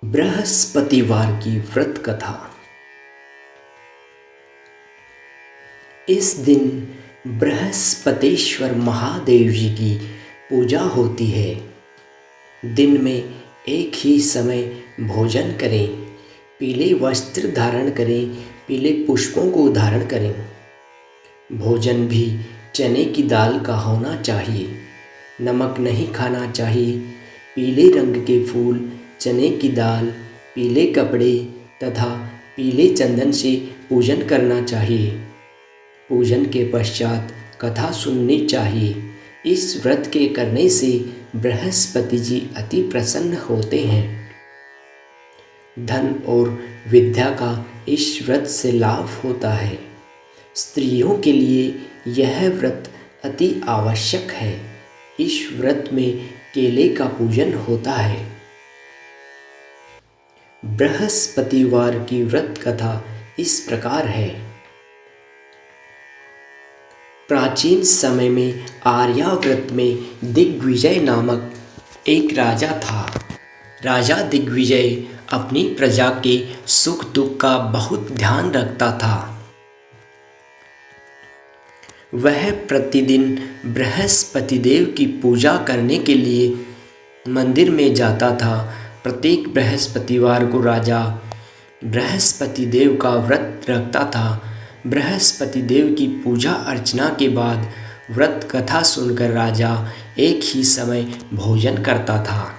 बृहस्पतिवार की व्रत कथा। इस दिन बृहस्पतेश्वर महादेव जी की पूजा होती है। दिन में एक ही समय भोजन करें, पीले वस्त्र धारण करें, पीले पुष्पों को धारण करें। भोजन भी चने की दाल का होना चाहिए, नमक नहीं खाना चाहिए। पीले रंग के फूल, चने की दाल, पीले कपड़े तथा पीले चंदन से पूजन करना चाहिए। पूजन के पश्चात कथा सुननी चाहिए। इस व्रत के करने से बृहस्पति जी अति प्रसन्न होते हैं। धन और विद्या का इस व्रत से लाभ होता है। स्त्रियों के लिए यह व्रत अति आवश्यक है। इस व्रत में केले का पूजन होता है। बृहस्पतिवार की व्रत कथा इस प्रकार है। प्राचीन समय में आर्यावर्त में दिग्विजय नामक एक राजा था। राजा दिग्विजय अपनी प्रजा के सुख दुख का बहुत ध्यान रखता था। वह प्रतिदिन बृहस्पति देव की पूजा करने के लिए मंदिर में जाता था। प्रत्येक बृहस्पतिवार को राजा बृहस्पति देव का व्रत रखता था। बृहस्पति देव की पूजा अर्चना के बाद व्रत कथा सुनकर राजा एक ही समय भोजन करता था।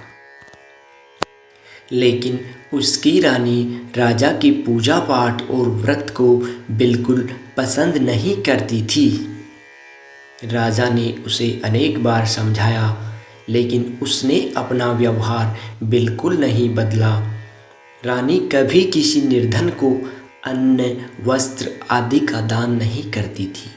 लेकिन उसकी रानी राजा की पूजा पाठ और व्रत को बिल्कुल पसंद नहीं करती थी। राजा ने उसे अनेक बार समझाया, लेकिन उसने अपना व्यवहार बिल्कुल नहीं बदला। रानी कभी किसी निर्धन को अन्न, वस्त्र आदि का दान नहीं करती थी।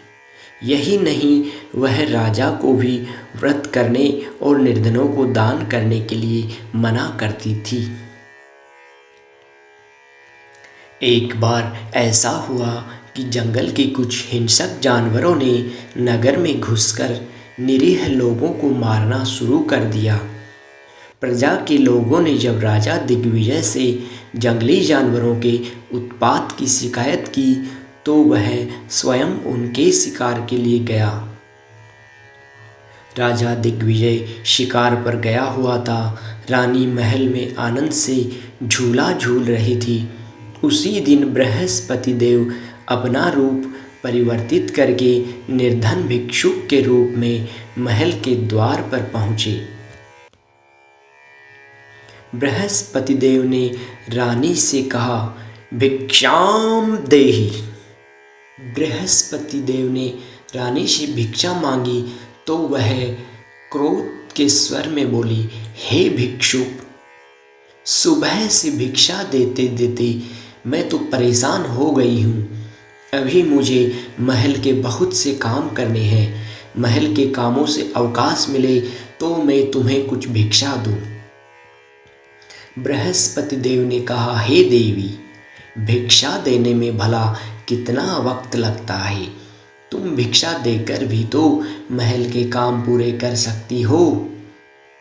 यही नहीं, वह राजा को भी व्रत करने और निर्धनों को दान करने के लिए मना करती थी। एक बार ऐसा हुआ कि जंगल के कुछ हिंसक जानवरों ने नगर में घुसकर निरीह लोगों को मारना शुरू कर दिया। प्रजा के लोगों ने जब राजा दिग्विजय से जंगली जानवरों के उत्पात की शिकायत की, तो वह स्वयं उनके शिकार के लिए गया। राजा दिग्विजय शिकार पर गया हुआ था। रानी महल में आनंद से झूला झूल रही थी। उसी दिन बृहस्पति देव अपना रूप परिवर्तित करके निर्धन भिक्षुक के रूप में महल के द्वार पर पहुँचे। बृहस्पति देव ने रानी से कहा, भिक्षाम देहि। बृहस्पति देव ने रानी से भिक्षा मांगी तो वह क्रोध के स्वर में बोली, हे भिक्षुक, सुबह से भिक्षा देते देते मैं तो परेशान हो गई हूँ। अभी मुझे महल के बहुत से काम करने हैं। महल के कामों से अवकाश मिले तो मैं तुम्हें कुछ भिक्षा दूँ। बृहस्पति देव ने कहा, हे देवी, भिक्षा देने में भला कितना वक्त लगता है। तुम भिक्षा देकर भी तो महल के काम पूरे कर सकती हो।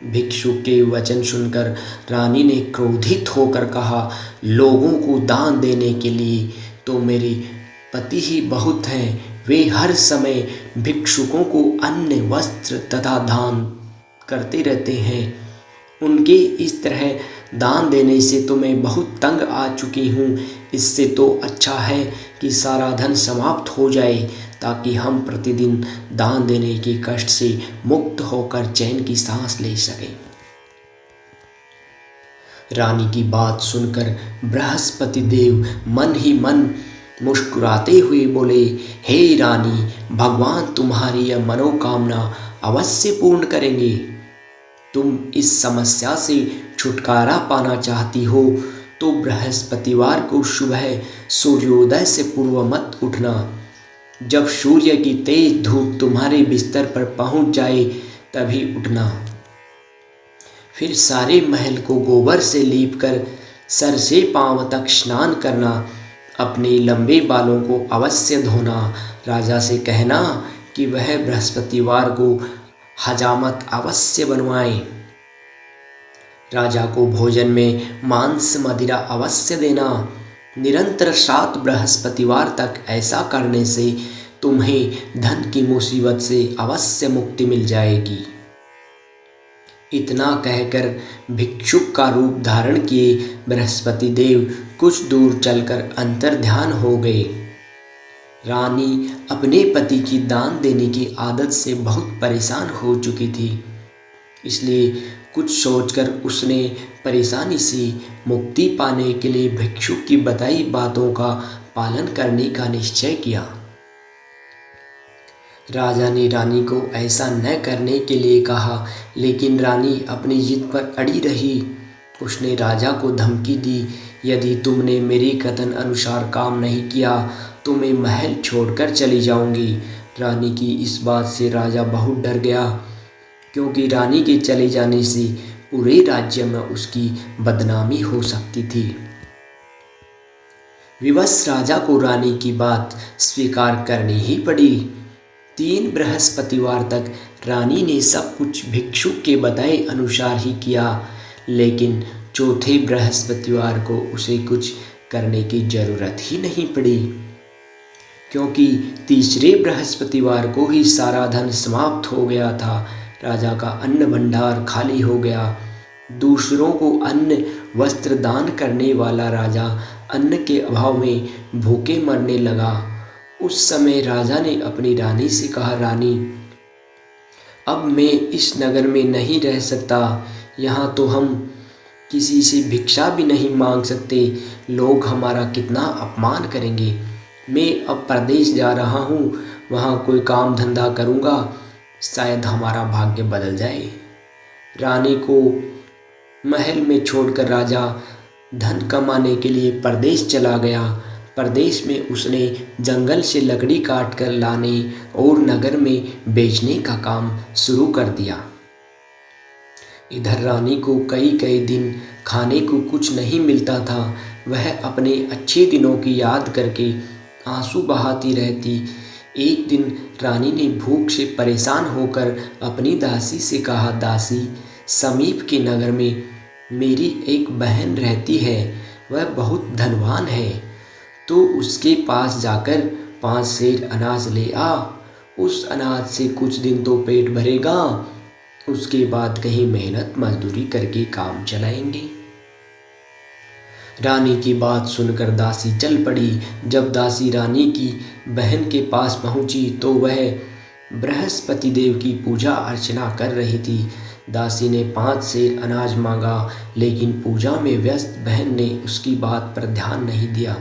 भिक्षुक के वचन सुनकर रानी ने क्रोधित होकर कहा, लोगों को दान देने के लिए तो मेरे पति ही बहुत हैं। वे हर समय भिक्षुकों को अन्न, वस्त्र तथा दान करते रहते हैं। उनके इस तरह दान देने से तो मैं बहुत तंग आ चुकी हूँ। इससे तो अच्छा है कि सारा धन समाप्त हो जाए, ताकि हम प्रतिदिन दान देने के कष्ट से मुक्त होकर चैन की सांस ले सकें। रानी की बात सुनकर बृहस्पति देव मन ही मन मुस्कुराते हुए बोले, हे रानी, भगवान तुम्हारी यह मनोकामना अवश्य पूर्ण करेंगे। तुम इस समस्या से छुटकारा पाना चाहती हो तो बृहस्पतिवार को सुबह सूर्योदय से पूर्व मत उठना। जब सूर्य की तेज धूप तुम्हारे बिस्तर पर पहुंच जाए तभी उठना। फिर सारे महल को गोबर से लीपकर सर से पांव तक स्नान करना। अपने लंबे बालों को अवश्य धोना। राजा से कहना कि वह बृहस्पतिवार को हजामत अवश्य बनवाए। राजा को भोजन में मांस मदिरा अवश्य देना। निरंतर 7 बृहस्पतिवार तक ऐसा करने से तुम्हें धन की मुसीबत से अवश्य मुक्ति मिल जाएगी। इतना कहकर भिक्षुक का रूप धारण किए बृहस्पति देव कुछ दूर चलकर अंतर्ध्यान हो गए। रानी अपने पति की दान देने की आदत से बहुत परेशान हो चुकी थी, इसलिए कुछ सोचकर उसने परेशानी से मुक्ति पाने के लिए भिक्षुक की बताई बातों का पालन करने का निश्चय किया। राजा ने रानी को ऐसा न करने के लिए कहा, लेकिन रानी अपनी जिद पर अड़ी रही। उसने राजा को धमकी दी, यदि तुमने मेरे कथन अनुसार काम नहीं किया तो मैं महल छोड़कर चली जाऊंगी। रानी की इस बात से राजा बहुत डर गया, क्योंकि रानी के चले जाने से पूरे राज्य में उसकी बदनामी हो सकती थी। विवश राजा को रानी की बात स्वीकार करनी ही पड़ी। 3 बृहस्पतिवार तक रानी ने सब कुछ भिक्षुक के बताए अनुसार ही किया, लेकिन चौथे बृहस्पतिवार को उसे कुछ करने की जरूरत ही नहीं पड़ी, क्योंकि तीसरे बृहस्पतिवार को ही सारा धन समाप्त हो गया था। राजा का अन्न भंडार खाली हो गया। दूसरों को अन्न वस्त्र दान करने वाला राजा अन्न के अभाव में भूखे मरने लगा। उस समय राजा ने अपनी रानी से कहा, रानी, अब मैं इस नगर में नहीं रह सकता। यहाँ तो हम किसी से भिक्षा भी नहीं मांग सकते। लोग हमारा कितना अपमान करेंगे। मैं अब परदेश जा रहा हूँ, वहाँ कोई काम धंधा करूँगा, शायद हमारा भाग्य बदल जाए। रानी को महल में छोड़कर राजा धन कमाने के लिए परदेश चला गया। परदेश में उसने जंगल से लकड़ी काट कर लाने और नगर में बेचने का काम शुरू कर दिया। इधर रानी को कई कई दिन खाने को कुछ नहीं मिलता था। वह अपने अच्छे दिनों की याद करके आंसू बहाती रहती। एक दिन रानी ने भूख से परेशान होकर अपनी दासी से कहा, दासी, समीप के नगर में मेरी एक बहन रहती है, वह बहुत धनवान है, तो उसके पास जाकर 5 सेर अनाज ले आ। उस अनाज से कुछ दिन तो पेट भरेगा, उसके बाद कहीं मेहनत मजदूरी करके काम चलाएंगे। रानी की बात सुनकर दासी चल पड़ी। जब दासी रानी की बहन के पास पहुंची तो वह बृहस्पति देव की पूजा अर्चना कर रही थी। दासी ने 5 सेर अनाज मांगा, लेकिन पूजा में व्यस्त बहन ने उसकी बात पर ध्यान नहीं दिया।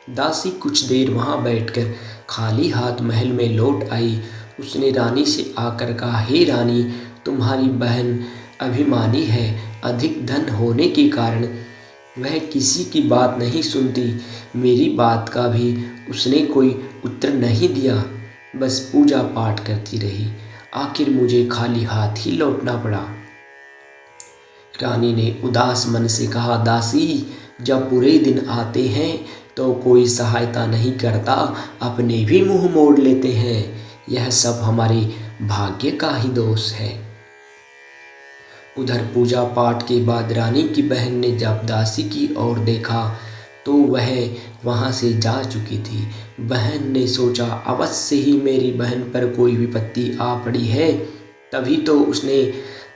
दासी कुछ देर वहां बैठकर खाली हाथ महल में लौट आई। उसने रानी से आकर कहा, हे रानी, तुम्हारी बहन अभिमानी है। अधिक धन होने के कारण वह किसी की बात नहीं सुनती। मेरी बात का भी उसने कोई उत्तर नहीं दिया, बस पूजा पाठ करती रही। आखिर मुझे खाली हाथ ही लौटना पड़ा। रानी ने उदास मन से कहा, दासी, जब बुरे दिन आते हैं तो कोई सहायता नहीं करता, अपने भी मुंह मोड़ लेते हैं। यह सब हमारे भाग्य का ही दोष है। उधर पूजा पाठ के बाद रानी की बहन ने जब दासी की ओर देखा तो वह वहां से जा चुकी थी। बहन ने सोचा, अवश्य ही मेरी बहन पर कोई विपत्ति आ पड़ी है, तभी तो उसने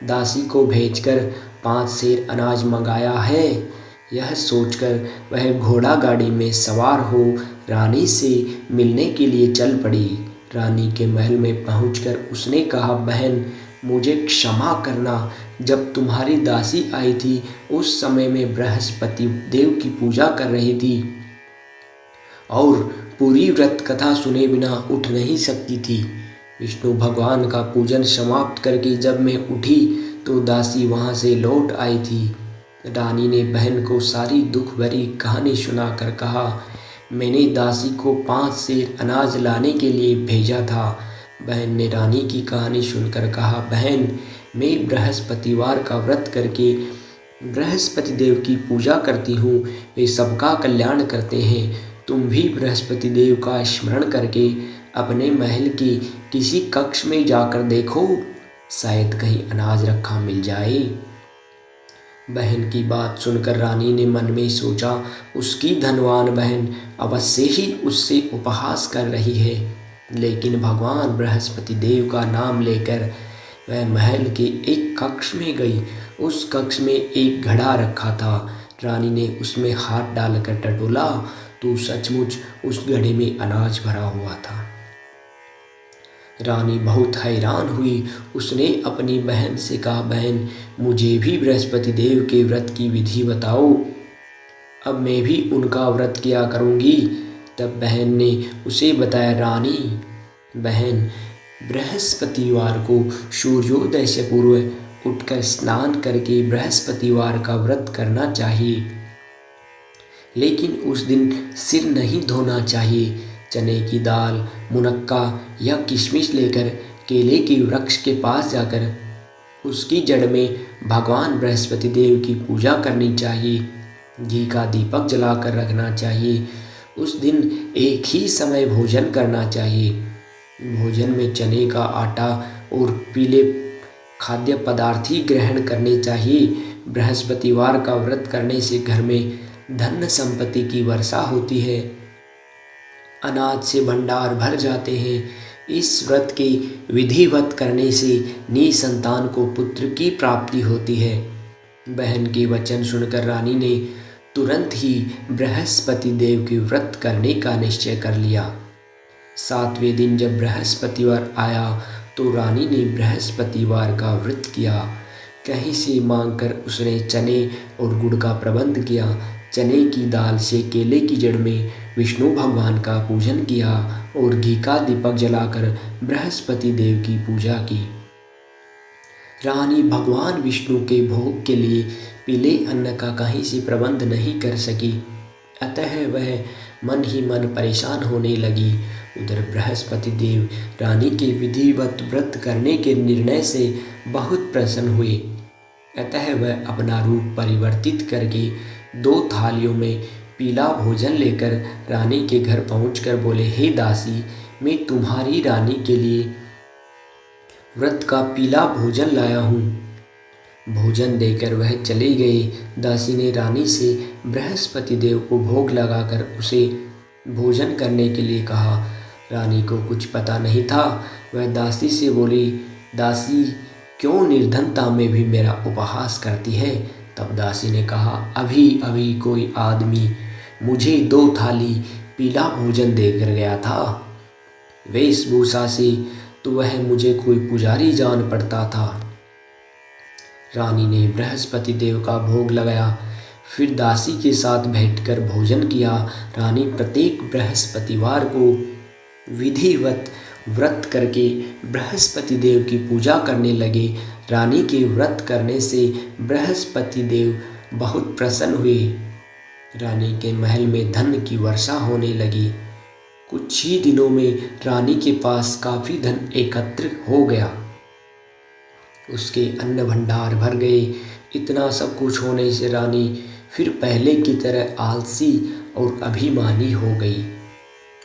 दासी को भेजकर 5 सेर अनाज मंगाया है। यह सोचकर वह घोड़ा गाड़ी में सवार हो रानी से मिलने के लिए चल पड़ी। रानी के महल में पहुंचकर उसने कहा, बहन, मुझे क्षमा करना। जब तुम्हारी दासी आई थी उस समय मैं बृहस्पति देव की पूजा कर रही थी और पूरी व्रत कथा सुने बिना उठ नहीं सकती थी। विष्णु भगवान का पूजन समाप्त करके जब मैं उठी तो दासी वहां से लौट आई थी। रानी ने बहन को सारी दुख भरी कहानी सुनाकर कहा, मैंने दासी को 5 सेर अनाज लाने के लिए भेजा था। बहन ने रानी की कहानी सुनकर कहा, बहन, मैं बृहस्पतिवार का व्रत करके बृहस्पति देव की पूजा करती हूँ, वे सबका कल्याण करते हैं। तुम भी बृहस्पति देव का स्मरण करके अपने महल की किसी कक्ष में जाकर देखो, शायद कहीं अनाज रखा मिल जाए। बहन की बात सुनकर रानी ने मन में सोचा, उसकी धनवान बहन अवश्य ही उससे उपहास कर रही है। लेकिन भगवान बृहस्पति देव का नाम लेकर वह महल के एक कक्ष में गई। उस कक्ष में एक घड़ा रखा था। रानी ने उसमें हाथ डालकर टटोला तो सचमुच उस घड़े में अनाज भरा हुआ था। रानी बहुत हैरान हुई। उसने अपनी बहन से कहा, बहन, मुझे भी बृहस्पति देव के व्रत की विधि बताओ, अब मैं भी उनका व्रत किया करूँगी। तब बहन ने उसे बताया, रानी बहन, बृहस्पतिवार को सूर्योदय से पूर्व उठकर स्नान करके बृहस्पतिवार का व्रत करना चाहिए, लेकिन उस दिन सिर नहीं धोना चाहिए। चने की दाल, मुनक्का या किशमिश लेकर केले के वृक्ष के पास जाकर उसकी जड़ में भगवान बृहस्पति देव की पूजा करनी चाहिए। घी का दीपक जलाकर रखना चाहिए। उस दिन एक ही समय भोजन करना चाहिए। भोजन में चने का आटा और पीले खाद्य पदार्थ ही ग्रहण करने चाहिए। बृहस्पतिवार का व्रत करने से घर में धन संपत्ति की वर्षा होती है, अनाज से भंडार भर जाते हैं। इस व्रत के विधिवत करने से निसंतान को पुत्र की प्राप्ति होती है। बहन के वचन सुनकर रानी ने तुरंत ही बृहस्पति देव के व्रत करने का निश्चय कर लिया। 7वें दिन जब बृहस्पतिवार आया तो रानी ने बृहस्पतिवार का व्रत किया। कहीं से मांगकर उसने चने और गुड़ का प्रबंध किया। चने की दाल से केले की जड़ में विष्णु भगवान का पूजन किया और घी का दीपक जलाकर बृहस्पति देव की पूजा की। रानी भगवान विष्णु के भोग के लिए पीले अन्न का कहीं से प्रबंध नहीं कर सकी, अतः वह मन ही मन परेशान होने लगी। उधर बृहस्पति देव रानी के विधिवत व्रत करने के निर्णय से बहुत प्रसन्न हुए, अतः वह अपना रूप परिवर्तित करके 2 थालियों में पीला भोजन लेकर रानी के घर पहुंचकर बोले, हे दासी, मैं तुम्हारी रानी के लिए व्रत का पीला भोजन लाया हूँ। भोजन देकर वह चले गए। दासी ने रानी से बृहस्पति देव को भोग लगाकर उसे भोजन करने के लिए कहा। रानी को कुछ पता नहीं था। वह दासी से बोली, दासी, क्यों निर्धनता में भी मेरा उपहास करती है? तब दासी ने कहा, अभी अभी कोई आदमी मुझे 2 थाली पीला भोजन देकर गया था। वेशभूषा से तो वह मुझे कोई पुजारी जान पड़ता था। रानी ने बृहस्पति देव का भोग लगाया, फिर दासी के साथ बैठकर भोजन किया। रानी प्रत्येक बृहस्पतिवार को विधिवत व्रत करके बृहस्पति देव की पूजा करने लगे। रानी के व्रत करने से बृहस्पति देव बहुत प्रसन्न हुए। रानी के महल में धन की वर्षा होने लगी। कुछ ही दिनों में रानी के पास काफ़ी धन एकत्र हो गया। उसके अन्न भंडार भर गए। इतना सब कुछ होने से रानी फिर पहले की तरह आलसी और अभिमानी हो गई।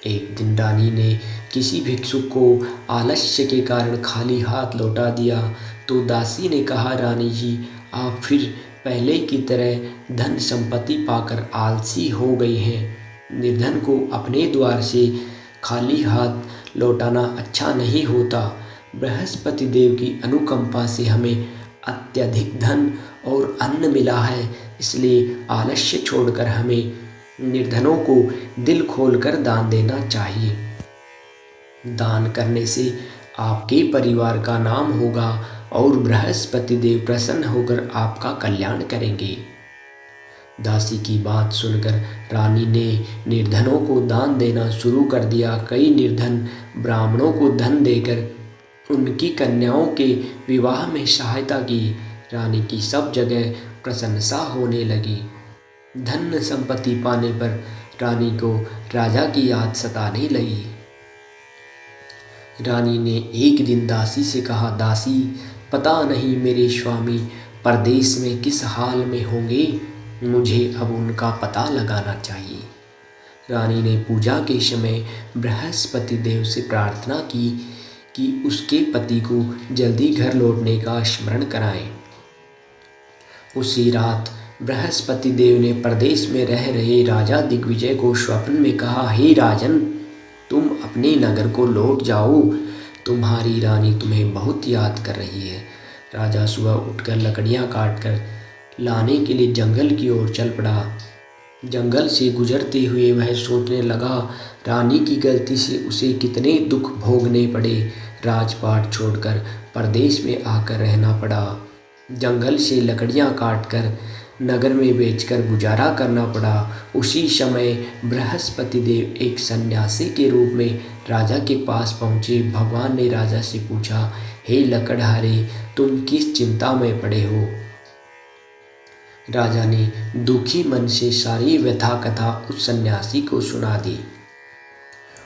एक दिन रानी ने किसी भिक्षुक को आलस्य के कारण खाली हाथ लौटा दिया तो दासी ने कहा, रानी जी, आप फिर पहले की तरह धन संपत्ति पाकर आलसी हो गई हैं। निर्धन को अपने द्वार से खाली हाथ लौटाना अच्छा नहीं होता। बृहस्पति देव की अनुकंपा से हमें अत्यधिक धन और अन्न मिला है, इसलिए आलस्य छोड़कर हमें निर्धनों को दिल खोलकर दान देना चाहिए। दान करने से आपके परिवार का नाम होगा और बृहस्पति देव प्रसन्न होकर आपका कल्याण करेंगे। दासी की बात सुनकर रानी ने निर्धनों को दान देना शुरू कर दिया। कई निर्धन ब्राह्मणों को धन देकर उनकी कन्याओं के विवाह में सहायता की। रानी की सब जगह प्रशंसा होने लगी। धन संपत्ति पाने पर रानी को राजा की याद सताने लगी। रानी ने एक दिन दासी से कहा, दासी, पता नहीं मेरे स्वामी परदेश में किस हाल में होंगे, मुझे अब उनका पता लगाना चाहिए। रानी ने पूजा के समय बृहस्पति देव से प्रार्थना की कि उसके पति को जल्दी घर लौटने का स्मरण कराएं। उसी रात बृहस्पति देव ने प्रदेश में रह रहे राजा दिग्विजय को स्वप्न में कहा, हे राजन, तुम अपने नगर को लौट जाओ, तुम्हारी रानी तुम्हें बहुत याद कर रही है। राजा सुबह उठकर लकड़ियां काटकर लाने के लिए जंगल की ओर चल पड़ा। जंगल से गुजरते हुए वह सोचने लगा, रानी की गलती से उसे कितने दुख भोगने पड़े। राजपाट छोड़कर परदेश में आकर रहना पड़ा। जंगल से लकड़ियां काटकर नगर में बेचकर गुजारा करना पड़ा। उसी समय बृहस्पति देव एक सन्यासी के रूप में राजा के पास पहुँचे। भगवान ने राजा से पूछा, हे लकड़हारे, तुम किस चिंता में पड़े हो? राजा ने दुखी मन से सारी व्यथा कथा उस सन्यासी को सुना दी।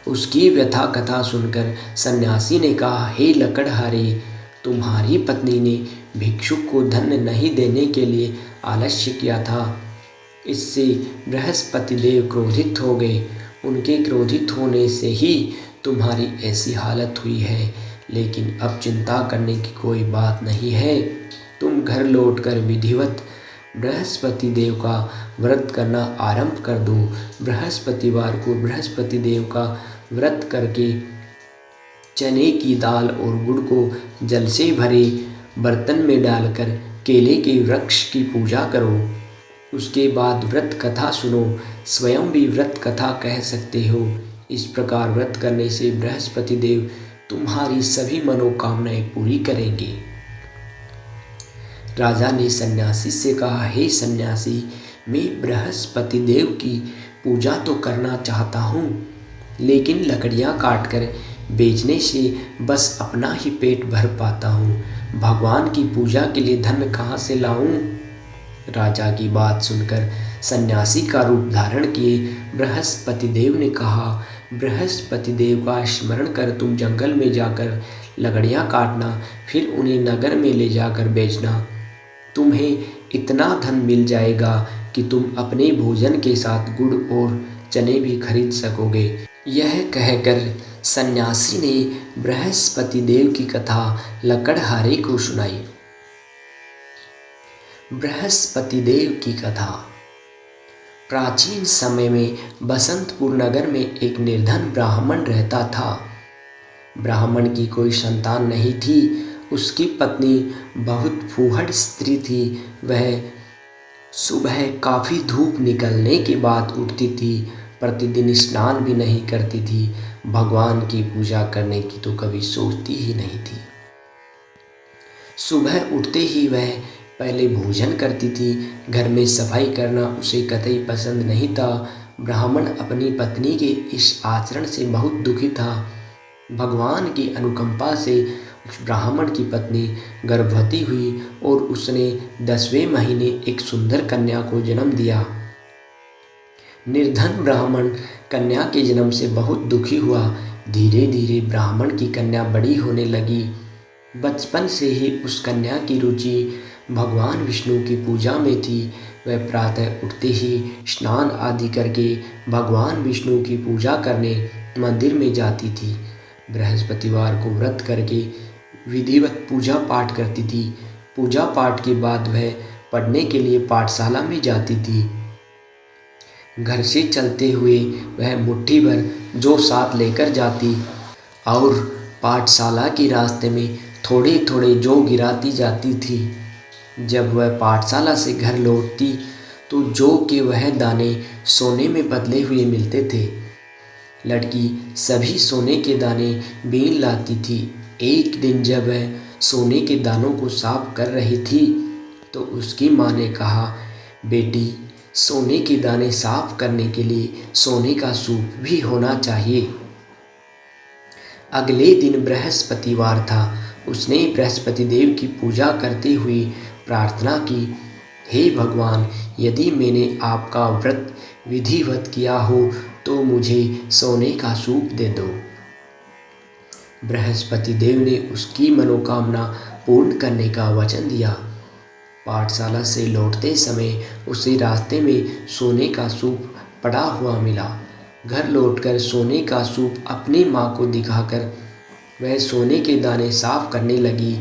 उसकी व्यथा कथा सुनकर सन्यासी ने कहा, हे लकड़हारे, तुम्हारी पत्नी ने भिक्षुक को धन नहीं देने के लिए आलस्य किया था। इससे बृहस्पति देव क्रोधित हो गए। उनके क्रोधित होने से ही तुम्हारी ऐसी हालत हुई है। लेकिन अब चिंता करने की कोई बात नहीं है। तुम घर लौटकर विधिवत बृहस्पति देव का व्रत करना आरंभ कर दो। बृहस्पतिवार को बृहस्पति देव का व्रत करके चने की दाल और गुड़ को जल से भरे बर्तन में डालकर केले के वृक्ष की पूजा करो। उसके बाद व्रत कथा सुनो। स्वयं भी व्रत कथा कह सकते हो। इस प्रकार व्रत करने से बृहस्पति देव तुम्हारी सभी मनोकामनाएं पूरी करेंगे। राजा ने सन्यासी से कहा, हे सन्यासी, मैं बृहस्पति देव की पूजा तो करना चाहता हूँ, लेकिन लकड़ियाँ काटकर बेचने से बस अपना ही पेट भर पाता हूँ। भगवान की पूजा के लिए धन कहाँ से लाऊं? राजा की बात सुनकर सन्यासी का रूप धारण किए बृहस्पति देव ने कहा, बृहस्पति देव का स्मरण कर तुम जंगल में जाकर लकड़ियाँ काटना, फिर उन्हें नगर में ले जाकर बेचना। तुम्हें इतना धन मिल जाएगा कि तुम अपने भोजन के साथ गुड़ और चने भी खरीद सकोगे। यह कहकर सन्यासी ने बृहस्पति देव की कथा लकड़हारे को सुनाई। बृहस्पति देव की कथा। प्राचीन समय में बसंतपुर नगर में एक निर्धन ब्राह्मण रहता था। ब्राह्मण की कोई संतान नहीं थी। उसकी पत्नी बहुत फूहड़ स्त्री थी। वह सुबह काफ़ी धूप निकलने के बाद उठती थी। प्रतिदिन स्नान भी नहीं करती थी। भगवान की पूजा करने की तो कभी सोचती ही नहीं थी। सुबह उठते ही वह पहले भोजन करती थी। घर में सफाई करना उसे कतई पसंद नहीं था। ब्राह्मण अपनी पत्नी के इस आचरण से बहुत दुखी था। भगवान की अनुकंपा से उस ब्राह्मण की पत्नी गर्भवती हुई और उसने 10वें महीने एक सुंदर कन्या को जन्म दिया। निर्धन ब्राह्मण कन्या के जन्म से बहुत दुखी हुआ। धीरे धीरे ब्राह्मण की कन्या बड़ी होने लगी। बचपन से ही उस कन्या की रुचि भगवान विष्णु की पूजा में थी। वह प्रातः उठते ही स्नान आदि करके भगवान विष्णु की पूजा करने मंदिर में जाती थी। बृहस्पतिवार को व्रत करके विधिवत पूजा पाठ करती थी। पूजा पाठ के बाद वह पढ़ने के लिए पाठशाला में जाती थी। घर से चलते हुए वह मुट्ठी भर जौ साथ लेकर जाती और पाठशाला के रास्ते में थोड़े थोड़े जौ गिराती जाती थी। जब वह पाठशाला से घर लौटती तो जौ के वह दाने सोने में बदले हुए मिलते थे। लड़की सभी सोने के दाने बीन लाती थी। एक दिन जब वह सोने के दानों को साफ कर रही थी तो उसकी माँ ने कहा, बेटी, सोने के दाने साफ करने के लिए सोने का सूप भी होना चाहिए। अगले दिन बृहस्पतिवार था। उसने बृहस्पति देव की पूजा करते हुए प्रार्थना की, हे भगवान, यदि मैंने आपका व्रत विधिवत किया हो तो मुझे सोने का सूप दे दो। बृहस्पति देव ने उसकी मनोकामना पूर्ण करने का वचन दिया। पाठशाला से लौटते समय उसे रास्ते में सोने का सूप पड़ा हुआ मिला। घर लौटकर सोने का सूप अपनी माँ को दिखाकर वह सोने के दाने साफ करने लगी।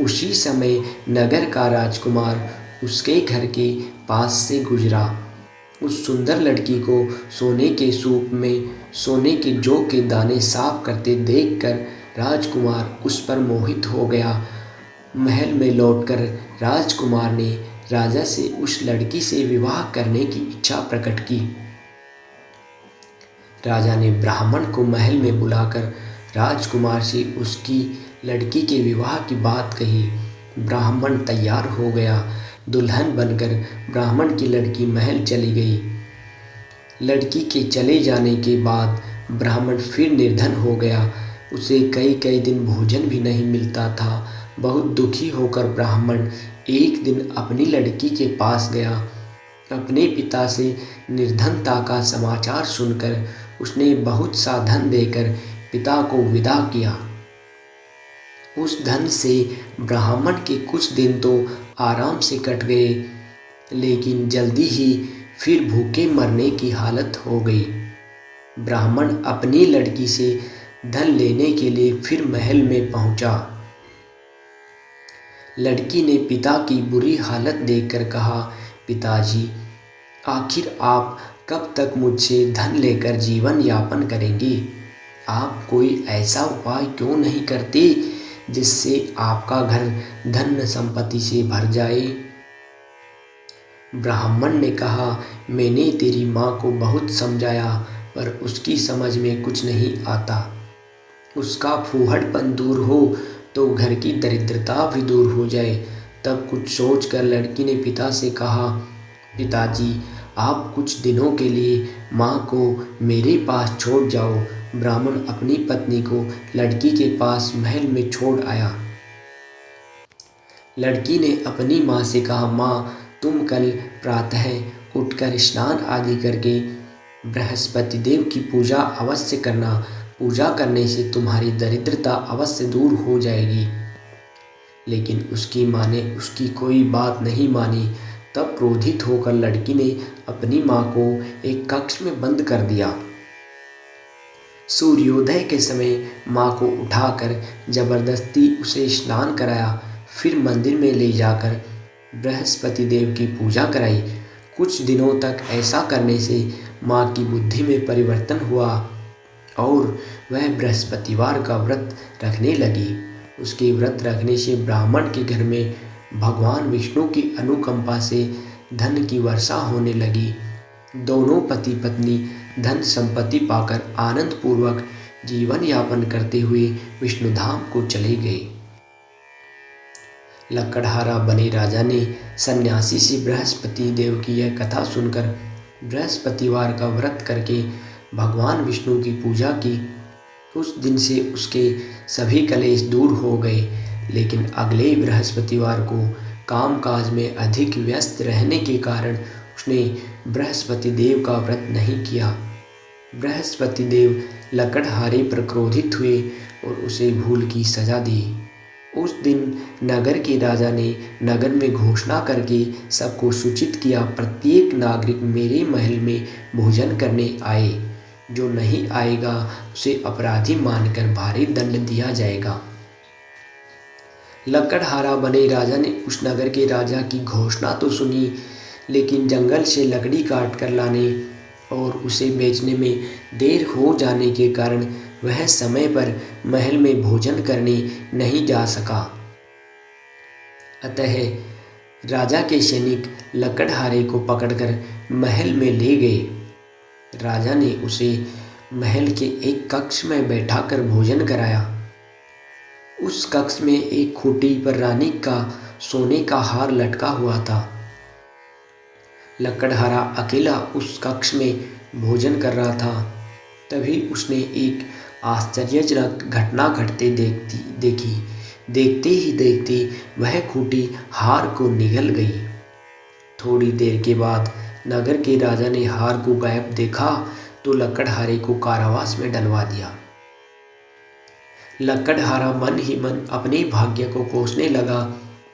उसी समय नगर का राजकुमार उसके घर के पास से गुजरा। उस सुंदर लड़की को सोने के सूप में सोने के जौ के दाने साफ करते देखकर राजकुमार उस पर मोहित हो गया। महल में लौटकर राजकुमार ने राजा से उस लड़की से विवाह करने की इच्छा प्रकट की। राजा ने ब्राह्मण को महल में बुलाकर राजकुमार से उसकी लड़की के विवाह की बात कही। ब्राह्मण तैयार हो गया। दुल्हन बनकर ब्राह्मण की लड़की महल चली गई। लड़की के चले जाने के बाद ब्राह्मण फिर निर्धन हो गया। उसे कई कई दिन भोजन भी नहीं मिलता था। बहुत दुखी होकर ब्राह्मण एक दिन अपनी लड़की के पास गया। अपने पिता से निर्धनता का समाचार सुनकर उसने बहुत सा धन देकर पिता को विदा किया। उस धन से ब्राह्मण के कुछ दिन तो आराम से कट गए, लेकिन जल्दी ही फिर भूखे मरने की हालत हो गई। ब्राह्मण अपनी लड़की से धन लेने के लिए फिर महल में पहुंचा। लड़की ने पिता की बुरी हालत देखकर कहा, पिताजी, आखिर आप कब तक मुझसे धन लेकर जीवन यापन करेंगे? आप कोई ऐसा उपाय क्यों नहीं करते जिससे आपका घर धन संपत्ति से भर जाए? ब्राह्मण ने कहा, मैंने तेरी माँ को बहुत समझाया पर उसकी समझ में कुछ नहीं आता। उसका फूहड़पन दूर हो तो घर की दरिद्रता भी दूर हो जाए। तब कुछ सोचकर लड़की ने पिता से कहा, पिताजी, आप कुछ दिनों के लिए माँ को मेरे पास छोड़ जाओ। ब्राह्मण अपनी पत्नी को लड़की के पास महल में छोड़ आया। लड़की ने अपनी माँ से कहा, माँ, तुम कल प्रातः उठकर स्नान आदि करके बृहस्पति देव की पूजा अवश्य करना। पूजा करने से तुम्हारी दरिद्रता अवश्य दूर हो जाएगी। लेकिन उसकी माँ ने उसकी कोई बात नहीं मानी। तब क्रोधित होकर लड़की ने अपनी माँ को एक कक्ष में बंद कर दिया। सूर्योदय के समय माँ को उठाकर जबरदस्ती उसे स्नान कराया। फिर मंदिर में ले जाकर बृहस्पति देव की पूजा कराई। कुछ दिनों तक ऐसा करने से माँ की बुद्धि में परिवर्तन हुआ और वह बृहस्पतिवार का व्रत रखने लगी। उसके व्रत रखने से ब्राह्मण के घर में भगवान विष्णु की अनुकंपा से धन की वर्षा होने लगी। दोनों पति पत्नी धन संपत्ति पाकर आनंद पूर्वक जीवन यापन करते हुए विष्णुधाम को चले गए। लकड़हारा बने राजा ने सन्यासी से बृहस्पति देव की यह कथा सुनकर बृहस्पतिवार का व्रत करके भगवान विष्णु की पूजा की। उस दिन से उसके सभी कलेश दूर हो गए। लेकिन अगले बृहस्पतिवार को कामकाज में अधिक व्यस्त रहने के कारण उसने बृहस्पति देव का व्रत नहीं किया। बृहस्पति देव लकड़हारे पर क्रोधित हुए और उसे भूल की सजा दी। उस दिन नगर के राजा ने नगर में घोषणा करके सबको सूचित किया, प्रत्येक नागरिक मेरे महल में भोजन करने आए। जो नहीं आएगा उसे अपराधी मानकर भारी दंड दिया जाएगा। लकड़हारा बने राजा ने उस नगर के राजा की घोषणा तो सुनी, लेकिन जंगल से लकड़ी काट कर लाने और उसे बेचने में देर हो जाने के कारण वह समय पर महल में भोजन करने नहीं जा सका। अतः राजा के सैनिक लकड़हारे को पकड़कर महल में ले गए। राजा ने उसे महल के एक कक्ष में बैठाकर भोजन कराया। उस कक्ष में एक खूंटी पर रानी का सोने का हार लटका हुआ था। लकड़हारा अकेला उस कक्ष में भोजन कर रहा था। तभी उसने एक आश्चर्यजनक घटना घटते देखी। देखते ही देखते वह खूंटी हार को निगल गई। थोड़ी देर के बाद नगर के राजा ने हार को गायब देखा तो लकड़हारे को कारावास में डलवा दिया। लकड़हारा मन ही मन अपने भाग्य को कोसने लगा।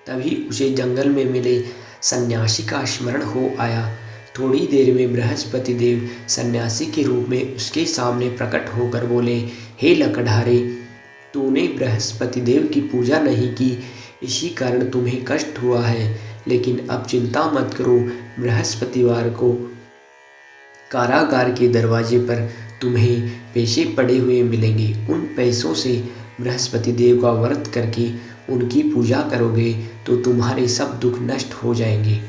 तभी उसे जंगल में मिले सन्यासी का स्मरण हो आया। थोड़ी देर में बृहस्पति देव सन्यासी के रूप में उसके सामने प्रकट होकर बोले, हे लकड़हारे, तूने बृहस्पति देव की पूजा नहीं की, इसी कारण तुम्हें कष्ट हुआ है। लेकिन अब चिंता मत करो, बृहस्पतिवार को कारागार के दरवाजे पर तुम्हें पैसे पड़े हुए मिलेंगे। उन पैसों से बृहस्पति देव का व्रत करके उनकी पूजा करोगे तो तुम्हारे सब दुख नष्ट हो जाएंगे।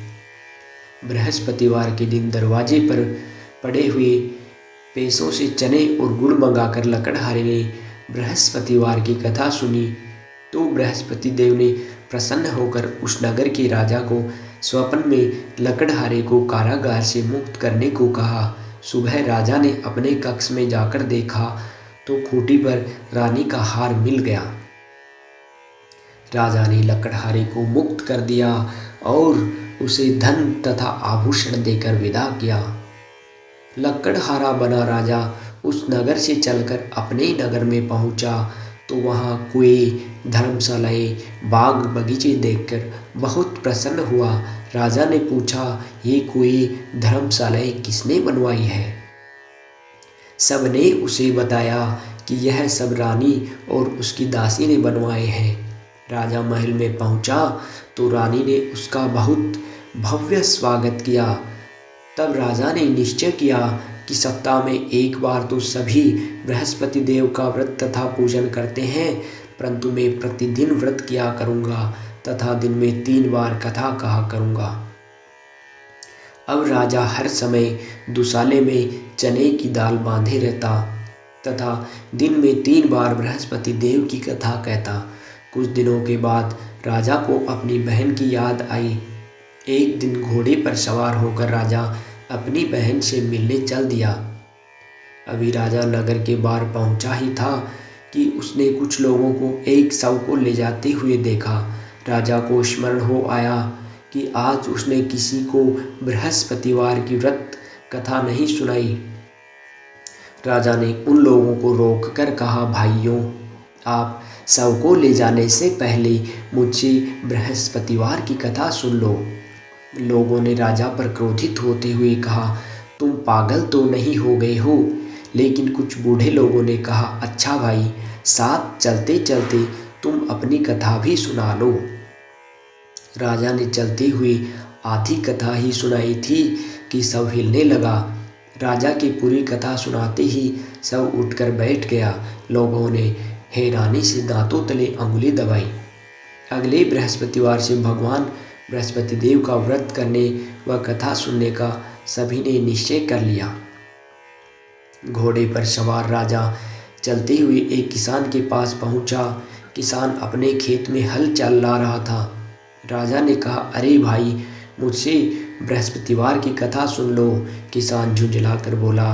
बृहस्पतिवार के दिन दरवाजे पर पड़े हुए पैसों से चने और गुड़ मंगाकर लकड़हारे ने बृहस्पतिवार की कथा सुनी तो बृहस्पति देव ने प्रसन्न होकर उस नगर के राजा को स्वप्न में लकड़हारे को कारागार से मुक्त करने को कहा। सुबह राजा ने अपने कक्ष में जाकर देखा तो खूंटी पर रानी का हार मिल गया। राजा ने लकड़हारे को मुक्त कर दिया और उसे धन तथा आभूषण देकर विदा किया। लकड़हारा बना राजा उस नगर से चलकर अपने नगर में पहुंचा तो वहां कुएं, धर्मशालाएं, बाग बगीचे देखकर बहुत प्रसन्न हुआ। राजा ने पूछा, ये कुएं, धर्मशालाएं किसने बनवाई है? सबने उसे बताया कि यह सब रानी और उसकी दासी ने बनवाए हैं। राजा महल में पहुंचा तो रानी ने उसका बहुत भव्य स्वागत किया। तब राजा ने निश्चय किया कि सप्ताह में एक बार तो सभी बृहस्पति देव का व्रत तथा पूजन करते हैं, परंतु मैं प्रतिदिन व्रत किया करूँगा तथा दिन में 3 बार कथा कहा करूँगा। अब राजा हर समय दुसाले में चने की दाल बांधे रहता तथा दिन में 3 बार बृहस्पति देव की कथा कहता। कुछ दिनों के बाद राजा को अपनी बहन की याद आई। एक दिन घोड़े पर सवार होकर राजा अपनी बहन से मिलने चल दिया। अभी राजा नगर के बाहर पहुंचा ही था कि उसने कुछ लोगों को एक शव को ले जाते हुए देखा। राजा को स्मरण हो आया कि आज उसने किसी को बृहस्पतिवार की व्रत कथा नहीं सुनाई। राजा ने उन लोगों को रोककर कहा, भाइयों, आप शव को ले जाने से पहले मुझसे बृहस्पतिवार की कथा सुन लो। लोगों ने राजा पर क्रोधित होते हुए कहा, तुम पागल तो नहीं हो गए हो? लेकिन कुछ बूढ़े लोगों ने कहा, अच्छा भाई, साथ चलते चलते तुम अपनी कथा भी सुना लो। राजा ने चलते हुए आधी कथा ही सुनाई थी कि सब हिलने लगा। राजा की पूरी कथा सुनाते ही सब उठकर बैठ गया। लोगों ने हैरानी से दांतों तले अंगुली दबाई। अगले बृहस्पतिवार से भगवान बृहस्पति देव का व्रत करने व कथा सुनने का सभी ने निश्चय कर लिया। घोड़े पर सवार राजा चलते हुए एक किसान के पास पहुंचा। किसान अपने खेत में हल चल रहा था। राजा ने कहा, अरे भाई, मुझसे बृहस्पतिवार की कथा सुन लो। किसान झुंझलाकर बोला,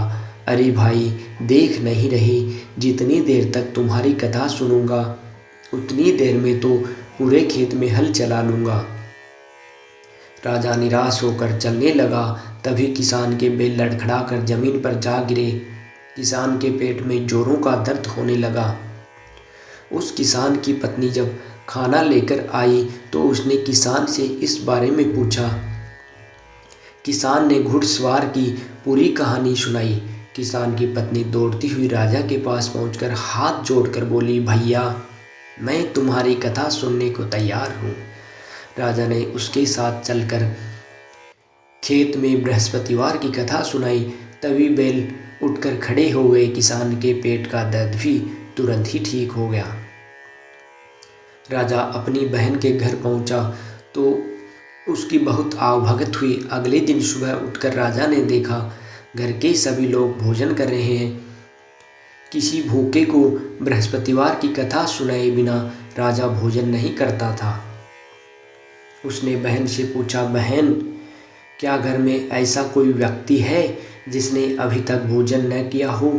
अरे भाई, देख नहीं रही, जितनी देर तक तुम्हारी कथा सुनूंगा उतनी देर में तो पूरे खेत में हल चला लूँगा। राजा निराश होकर चलने लगा। तभी किसान के बैल लड़खड़ाकर जमीन पर जा गिरे। किसान के पेट में जोरों का दर्द होने लगा। उस किसान की पत्नी जब खाना लेकर आई तो उसने किसान से इस बारे में पूछा। किसान ने घुड़सवार की पूरी कहानी सुनाई। किसान की पत्नी दौड़ती हुई राजा के पास पहुंचकर हाथ जोड़कर बोली, भैया, मैं तुम्हारी कथा सुनने को तैयार हूँ। राजा ने उसके साथ चलकर खेत में बृहस्पतिवार की कथा सुनाई। तभी बैल उठकर खड़े हो गए। किसान के पेट का दर्द भी तुरंत ही ठीक हो गया। राजा अपनी बहन के घर पहुंचा तो उसकी बहुत आवभगत हुई। अगले दिन सुबह उठकर राजा ने देखा घर के सभी लोग भोजन कर रहे हैं। किसी भूखे को बृहस्पतिवार की कथा सुनाए बिना राजा भोजन नहीं करता था। उसने बहन से पूछा, बहन, क्या घर में ऐसा कोई व्यक्ति है जिसने अभी तक भोजन न किया हो?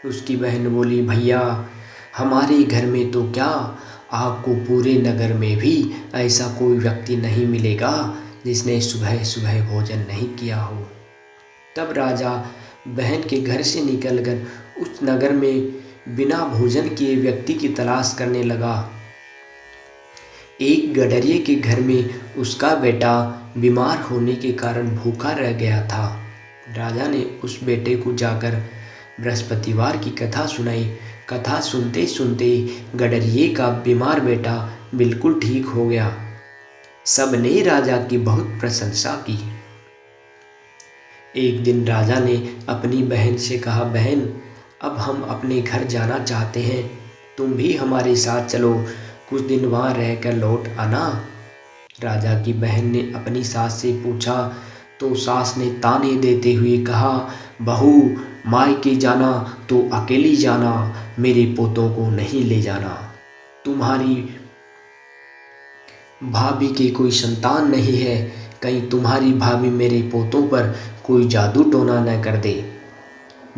उसकी बहन बोली, भैया, हमारे घर में तो क्या, आपको पूरे नगर में भी ऐसा कोई व्यक्ति नहीं मिलेगा जिसने सुबह सुबह भोजन नहीं किया हो। तब राजा बहन के घर से निकलकर उस नगर में बिना भोजन किए व्यक्ति की तलाश करने लगा। एक गडरिये के घर में उसका बेटा बीमार होने के कारण भूखा रह गया था। राजा ने उस बेटे को जाकर बृहस्पतिवार की कथा सुनाई। कथा सुनते सुनते गडरिये का बीमार बेटा बिल्कुल ठीक हो गया। सबने राजा की बहुत प्रशंसा की। एक दिन राजा ने अपनी बहन से कहा, बहन, अब हम अपने घर जाना चाहते हैं, तुम भी हमारे साथ चलो, कुछ दिन वहाँ रहकर लौट आना। राजा की बहन ने अपनी सास से पूछा तो सास ने ताने देते हुए कहा, बहू, मायके जाना तो अकेली जाना, मेरे पोतों को नहीं ले जाना। तुम्हारी भाभी की कोई संतान नहीं है, कहीं तुम्हारी भाभी मेरे पोतों पर कोई जादू टोना न कर दे।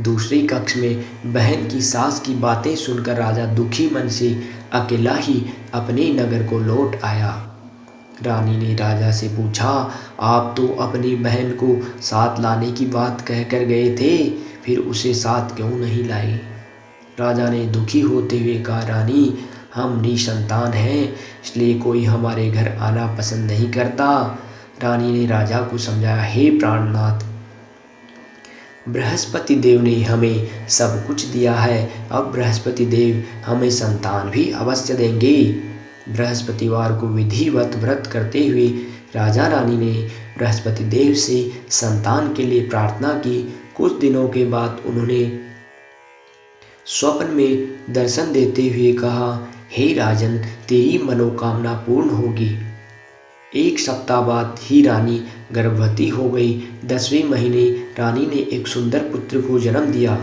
दूसरी कक्ष में बहन की सास की बातें सुनकर राजा दुखी मन से अकेला ही अपने नगर को लौट आया। रानी ने राजा से पूछा, आप तो अपनी बहन को साथ लाने की बात कहकर गए थे, फिर उसे साथ क्यों नहीं लाए? राजा ने दुखी होते हुए कहा, रानी, हम निसंतान हैं, इसलिए कोई हमारे घर आना पसंद नहीं करता। रानी ने राजा को समझाया, हे प्राणनाथ, बृहस्पति देव ने हमें सब कुछ दिया है, अब बृहस्पति देव हमें संतान भी अवश्य देंगे। बृहस्पतिवार को विधिवत व्रत करते हुए राजा रानी ने बृहस्पति देव से संतान के लिए प्रार्थना की। कुछ दिनों के बाद उन्होंने स्वप्न में दर्शन देते हुए कहा, हे राजन, तेरी मनोकामना पूर्ण होगी। एक सप्ताह बाद ही रानी गर्भवती हो गई। 10वें महीने रानी ने एक सुंदर पुत्र को जन्म दिया।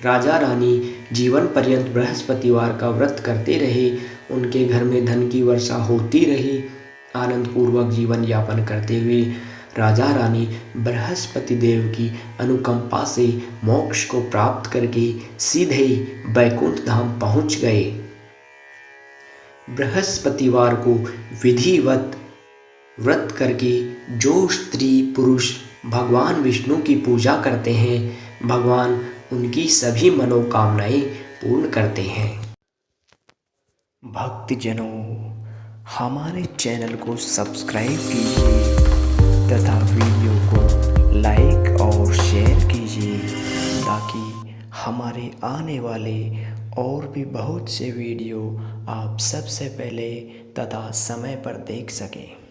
राजा रानी जीवन पर्यंत बृहस्पतिवार का व्रत करते रहे। उनके घर में धन की वर्षा होती रही। आनंद पूर्वक जीवन यापन करते हुए राजा रानी बृहस्पति देव की अनुकंपा से मोक्ष को प्राप्त करके सीधे ही बैकुंठ धाम पहुंच गए। बृहस्पतिवार को विधिवत व्रत करके जो स्त्री पुरुष भगवान विष्णु की पूजा करते हैं, भगवान उनकी सभी मनोकामनाएं पूर्ण करते हैं। भक्तजनों, हमारे चैनल को सब्सक्राइब कीजिए तथा वीडियो को लाइक और शेयर कीजिए ताकि हमारे आने वाले और भी बहुत से वीडियो आप सबसे पहले तथा समय पर देख सकें।